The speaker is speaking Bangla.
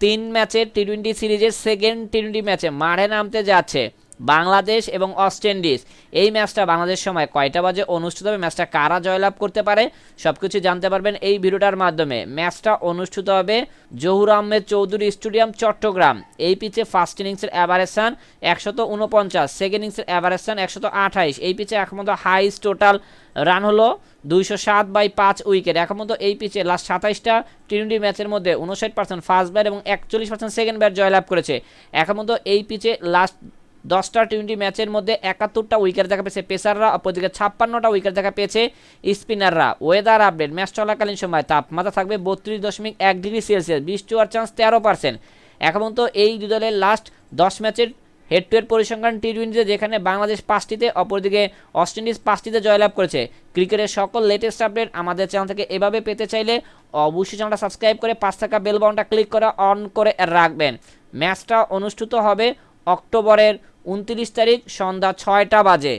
3 ম্যাচের টি-20 সিরিজের সেকেন্ড টি-20 ম্যাচে মাঠে নামতে যাচ্ছে বাংলাদেশ এবং ওয়েস্ট ইন্ডিজ। এই ম্যাচটা বাংলাদেশ সময় কয়টা বাজে অনুষ্ঠিত হবে, ম্যাচটা কারা জয়লাভ করতে পারে, সব কিছু জানতে পারবেন এই ভিডিওটার মাধ্যমে। ম্যাচটা অনুষ্ঠিত হবে জহুর আহমেদ চৌধুরী স্টেডিয়াম, চট্টগ্রাম। এই পিচে ফার্স্ট ইনিংসের অ্যাভারেজ রান 149, সেকেন্ড ইনিংসের অ্যাভারেজ রান 128। এই পিচে এখন মতো হাইস্ট টোটাল রান হলো 207/5 উইকেট। এখন মতো এই পিচে লাস্ট 27টা টি-20 ম্যাচের মধ্যে 59% ফার্স্ট ব্যাট এবং 41% সেকেন্ড ব্যাট জয়লাভ করেছে। এখন মতো এই পিচে লাস্ট 10টা টি-20 ম্যাচের মধ্যে 71টা উইকেট দেখা পেয়েছে পেসাররা, অপরদিকে 56টা উইকেট দেখা পেয়েছে স্পিনাররা। ওয়েদার আপডেট, ম্যাচ চলাকালীন সময় তাপমাত্রা থাকবে 32.1 ডিগ্রি সেলসিয়াস, বৃষ্টি হওয়ার চান্স 13%। এখন পর্যন্ত এই দুই দলের লাস্ট 10 ম্যাচের হেড টু হেড পরিসংখ্যান টি-20তে, যেখানে বাংলাদেশ 5টিতে, অপরদিকে ওয়েস্ট ইন্ডিজ 5টিতে জয়লাভ করেছে। ক্রিকেটের সকল লেটেস্ট আপডেট আমাদের চ্যানেল থেকে এভাবে পেতে চাইলে অবশ্যই চ্যানেলটা সাবস্ক্রাইব করে পাশে থাকা বেল বাটনটা ক্লিক করে অন করে রাখবেন। ম্যাচটা অনুষ্ঠিত হবে অক্টোবরের 29 তারিখ সন্ধ্যা 6টা বাজে।